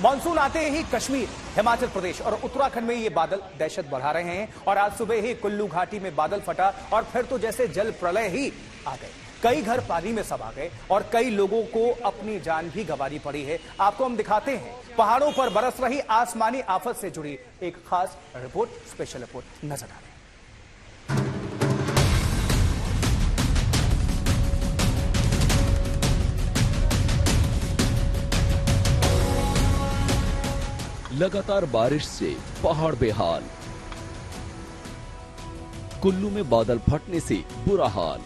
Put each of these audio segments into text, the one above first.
Monsoon आते ही कश्मीर, हिमाचल प्रदेश और उत्तराखंड में ये बादल दहशत बढ़ा रहे हैं और आज सुबह ही कुल्लू घाटी में बादल फटा और फिर तो जैसे जल प्रलय ही आ गए। कई घर पानी में समा गए और कई लोगों को अपनी जान भी गंवानी पड़ी है। आपको हम दिखाते हैं पहाड़ों पर बरस रही आसमानी आफत से जुड़ी एक खास रिपोर्ट, स्पेशल रिपोर्ट नजर आ रही है। लगातार बारिश से पहाड़ बेहाल, कुल्लू में बादल फटने से बुरा हाल।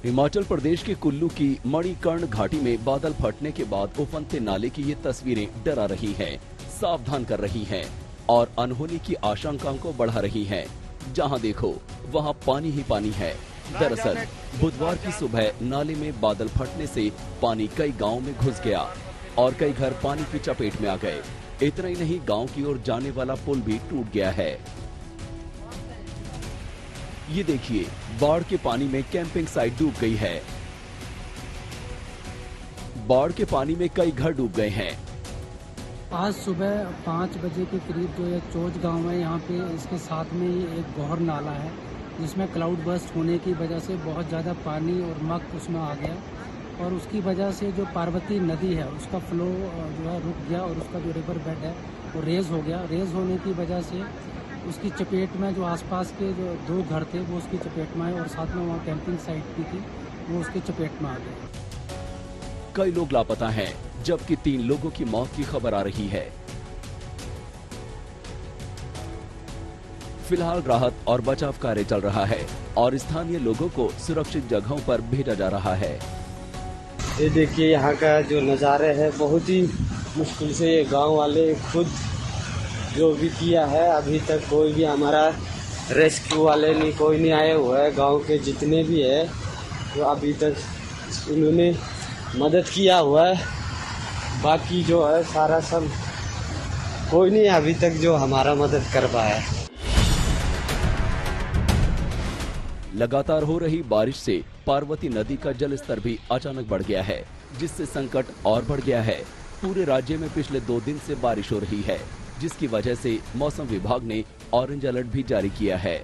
हिमाचल प्रदेश के कुल्लू की मणिकर्ण घाटी में बादल फटने के बाद उफनते नाले की ये तस्वीरें डरा रही हैं, सावधान कर रही हैं और अनहोनी की आशंकाओं को बढ़ा रही हैं। जहां देखो वहां पानी ही पानी है। दरअसल बुधवार की सुबह नाले में बादल फटने से पानी कई गांवों में घुस गया और कई घर पानी की चपेट में आ गए। इतना ही नहीं, गांव की ओर जाने वाला पुल भी टूट गया है। ये देखिए, बाढ़ के पानी में कैंपिंग साइट डूब गई है। बाढ़ के पानी में कई घर डूब गए हैं। आज सुबह 5 बजे के करीब जो एक चोच गांव है, यहाँ पे इसके साथ में ही एक गौहर नाला है जिसमें क्लाउड बर्स्ट होने की वजह से बहुत ज़्यादा पानी और मक उसमें आ गया और उसकी वजह से जो पार्वती नदी है उसका फ्लो जो है रुक गया और उसका जो रिवर बेड है वो रेज हो गया। रेज होने की वजह से उसकी चपेट में जो आसपास के जो 2 घर थे वो उसकी चपेट में आए और साथ में वहाँ कैंपिंग साइट भी थी, वो उसकी चपेट में आ गए। कई लोग लापता हैं, जबकि 3 लोगों की मौत की खबर आ रही है। फिलहाल राहत और बचाव कार्य चल रहा है और स्थानीय लोगों को सुरक्षित जगहों पर भेजा जा रहा है। ये देखिए, यहाँ का जो नज़ारे है बहुत ही मुश्किल से ये गांव वाले खुद जो भी किया है। अभी तक कोई भी हमारा रेस्क्यू वाले नहीं, कोई नहीं आए हुआ है। गांव के जितने भी है जो अभी तक उन्होंने मदद किया हुआ है, बाकी जो है सारा सब कोई नहीं अभी तक जो हमारा मदद कर पाया है। लगातार हो रही बारिश से पार्वती नदी का जल स्तर भी अचानक बढ़ गया है, जिससे संकट और बढ़ गया है। पूरे राज्य में पिछले 2 दिन से बारिश हो रही है, जिसकी वजह से मौसम विभाग ने ऑरेंज अलर्ट भी जारी किया है।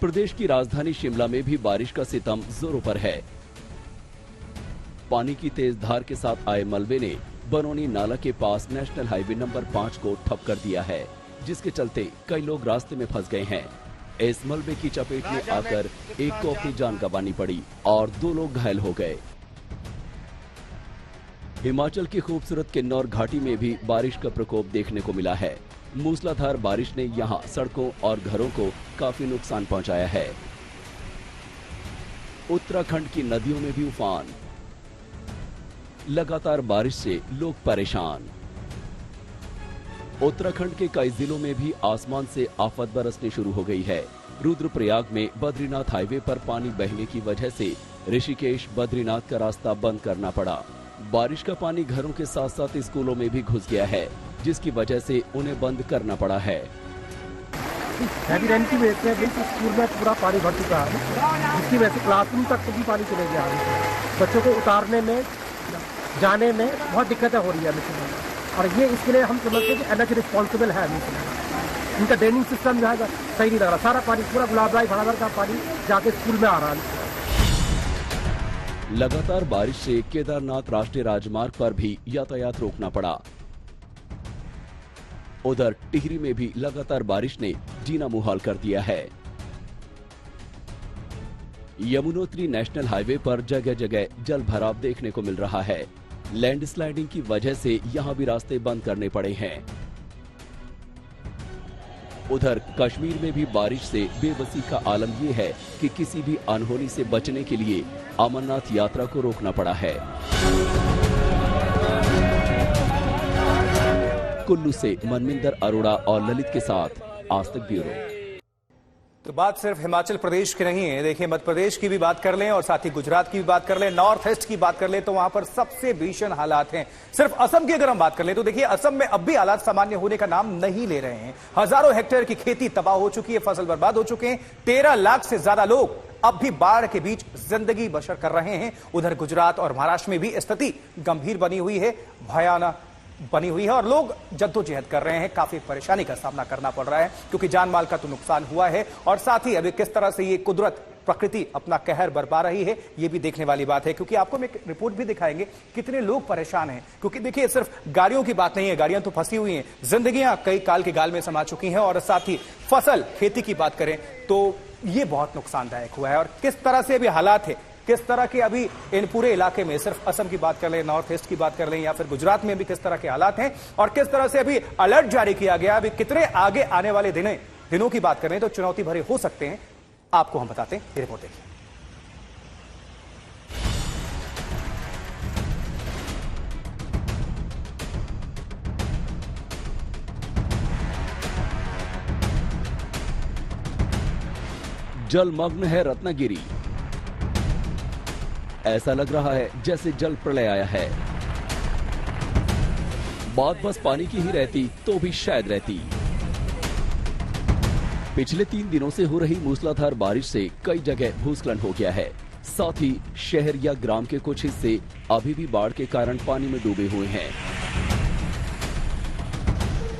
प्रदेश की राजधानी शिमला में भी बारिश का सितम जोरों पर है। पानी की तेज धार के साथ आए मलबे ने बनोनी नाला के पास नेशनल हाईवे नंबर 5 को ठप कर दिया है, जिसके चलते कई लोग रास्ते में फंस गए हैं। इस मलबे की चपेट में आकर एक को अपनी जान गंवानी पड़ी और 2 लोग घायल हो गए। हिमाचल की खूबसूरत किन्नौर घाटी में भी बारिश का प्रकोप देखने को मिला है। मूसलाधार बारिश ने यहां सड़कों और घरों को काफी नुकसान पहुंचाया है। उत्तराखंड की नदियों में भी उफान। लगातार बारिश से लोग परेशान। उत्तराखंड के कई जिलों में भी आसमान से आफत बरसनी शुरू हो गई है। रुद्रप्रयाग में बद्रीनाथ हाईवे पर पानी बहने की वजह से ऋषिकेश बद्रीनाथ का रास्ता बंद करना पड़ा। बारिश का पानी घरों के साथ साथ स्कूलों में भी घुस गया है, जिसकी वजह से उन्हें बंद करना पड़ा है। हैवी रेन की वजह से स्कूल में पूरा पानी भर चुका है, जिसकी वजह से क्लासरूम तक भी पानी चले गया है। बच्चों को उतारने में, जाने में बहुत दिक्कतें हो रही है और ये इसके लिए हम समझते हैं कि एनएच रिस्पॉन्सिबल है। इनका ड्रेनिंग सिस्टम जो है सही नहीं लग रहा। सारा पानी पूरा गुलाबराय भाड़ावर का पानी जाके स्कूल में आ रहा है। लगातार बारिश से केदारनाथ राष्ट्रीय राजमार्ग पर भी यातायात रोकना पड़ा। उधर टिहरी में भी लगातार बारिश ने जीना मुहाल कर दिया है। यमुनोत्री नेशनल हाईवे पर जगह जगह जल भराव देखने को मिल रहा है। लैंडस्लाइडिंग की वजह से यहां भी रास्ते बंद करने पड़े हैं। उधर कश्मीर में भी बारिश से बेबसी का आलम यह है कि किसी भी अनहोनी से बचने के लिए अमरनाथ यात्रा को रोकना पड़ा है। कुल्लू से मनमिंदर अरोड़ा और ललित के साथ आज तक ब्यूरो। तो बात सिर्फ हिमाचल प्रदेश की नहीं है, देखिए मध्य प्रदेश की भी बात कर लें और साथ ही गुजरात की भी बात कर लें, नॉर्थ ईस्ट की बात कर लें तो वहां पर सबसे भीषण हालात हैं। सिर्फ असम की अगर हम बात कर लें तो देखिए असम में अब भी हालात सामान्य होने का नाम नहीं ले रहे हैं। हजारों हेक्टेयर की खेती तबाह हो चुकी है, फसल बर्बाद हो चुके हैं, 13 लाख से ज्यादा लोग अब भी बाढ़ के बीच जिंदगी बसर कर रहे हैं। उधर गुजरात और महाराष्ट्र में भी स्थिति गंभीर बनी हुई है, भयानक बनी हुई है और लोग जद्दोजहद कर रहे हैं। काफी परेशानी का सामना करना पड़ रहा है क्योंकि जान माल का तो नुकसान हुआ है और साथ ही अभी किस तरह से ये कुदरत प्रकृति अपना कहर बरपा रही है ये भी देखने वाली बात है। क्योंकि आपको हम एक रिपोर्ट भी दिखाएंगे कितने लोग परेशान हैं, क्योंकि देखिए सिर्फ गाड़ियों की बात नहीं है, गाड़ियां तो फंसी हुई हैं, जिंदगियां कई काल के गाल में समा चुकी हैं और साथ ही फसल खेती की बात करें तो ये बहुत नुकसानदायक हुआ है। और किस तरह से अभी हालात है, किस तरह के अभी इन पूरे इलाके में, सिर्फ असम की बात कर लें, नॉर्थ ईस्ट की बात कर लें या फिर गुजरात में भी किस तरह के हालात हैं और किस तरह से अभी अलर्ट जारी किया गया, अभी कितने आगे आने वाले दिनों की बात करें तो चुनौती भरे हो सकते हैं, आपको हम बताते हैं। ये रिपोर्ट देखिए। जलमग्न है रत्नागिरी। ऐसा लग रहा है जैसे जल प्रलय आया है। बात बस पानी की ही रहती तो भी शायद रहती। पिछले 3 दिनों से हो रही मूसलाधार बारिश से कई जगह भूस्खलन हो गया है। साथ ही शहर या ग्राम के कुछ हिस्से अभी भी बाढ़ के कारण पानी में डूबे हुए हैं।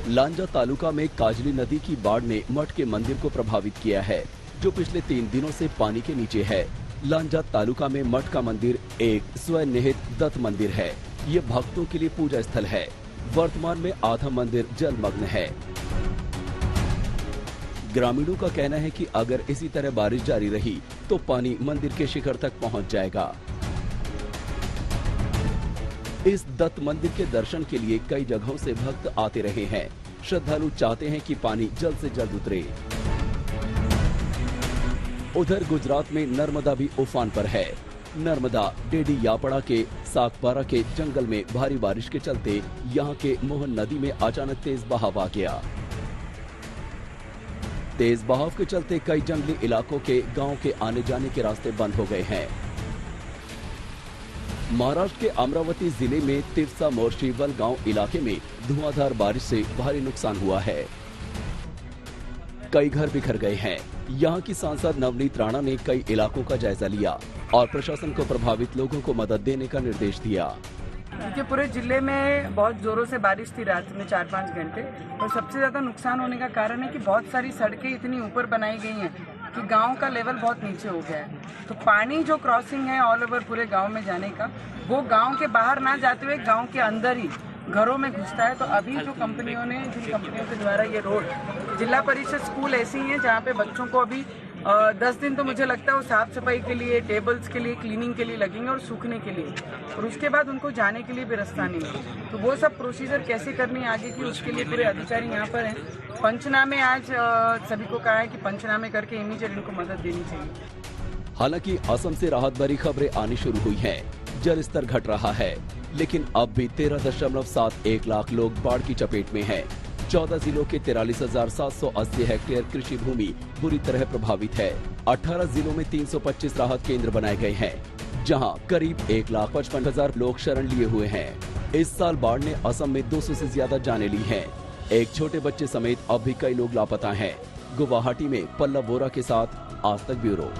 लांजा तालुका में काजली नदी की बाढ़ ने मठ के मंदिर को प्रभावित किया है, जो पिछले 3 दिनों से पानी के नीचे है। लांजा तालुका में मठ का मंदिर एक स्वनिहित दत्त मंदिर है। ये भक्तों के लिए पूजा स्थल है। वर्तमान में आधा मंदिर जलमग्न है। ग्रामीणों का कहना है कि अगर इसी तरह बारिश जारी रही तो पानी मंदिर के शिखर तक पहुंच जाएगा। इस दत्त मंदिर के दर्शन के लिए कई जगहों से भक्त आते रहे हैं। श्रद्धालु चाहते हैं कि पानी जल्द से जल्द उतरे। उधर गुजरात में नर्मदा भी उफान पर है। नर्मदा डेडी यापड़ा के सागपारा के जंगल में भारी बारिश के चलते यहां के मोहन नदी में अचानक तेज बहाव आ गया। तेज बहाव के चलते कई जंगली इलाकों के गांव के आने जाने के रास्ते बंद हो गए हैं। महाराष्ट्र के अमरावती जिले में तिरसा मोर्शीवल गांव इलाके में धुआंधार बारिश से भारी नुकसान हुआ है। कई घर बिखर गए हैं। यहाँ की सांसद नवनीत राणा ने कई इलाकों का जायजा लिया और प्रशासन को प्रभावित लोगों को मदद देने का निर्देश दिया। क्योंकि पूरे जिले में बहुत जोरों से बारिश थी रात में 4-5 घंटे, और सबसे ज्यादा नुकसान होने का कारण है कि बहुत सारी सड़कें इतनी ऊपर बनाई गई हैं कि गांव का लेवल बहुत नीचे हो गया है। तो पानी जो क्रॉसिंग है ऑल ओवर पूरे गांव में जाने का, वो गांव के बाहर ना जाते हुए गांव के अंदर ही घरों में घुसता है। तो अभी जो कंपनियों ने, जिन कंपनियों के द्वारा ये रोड, जिला परिषद स्कूल ऐसी हैं जहाँ पे बच्चों को अभी 10 दिन तो मुझे लगता है वो साफ सफाई के लिए, टेबल्स के लिए, क्लीनिंग के लिए लगेंगे और सूखने के लिए, और उसके बाद उनको जाने के लिए भी रास्ता नहीं है। तो वो सब प्रोसीजर कैसे करनी है आगे की, उसके लिए पूरे अधिकारी यहाँ पर हैं। पंचनामे आज सभी को कहा है कि पंचनामे करके इमीडिएट इनको मदद देनी चाहिए। हालांकि असम से राहत भरी खबरें आनी शुरू हुई हैं। जल स्तर घट रहा है, लेकिन अब भी 13.71 लाख लोग बाढ़ की चपेट में हैं। 14 जिलों के 43,780 हेक्टेयर कृषि भूमि बुरी तरह प्रभावित है। 18 जिलों में 325 राहत केंद्र बनाए गए हैं, जहां करीब 1,55,000 लोग शरण लिए हुए हैं। इस साल बाढ़ ने असम में 200 से ज्यादा जानें ली हैं। एक छोटे बच्चे समेत अब भी कई लोग लापता हैं। गुवाहाटी में पल्लव वोरा के साथ आज तक ब्यूरो।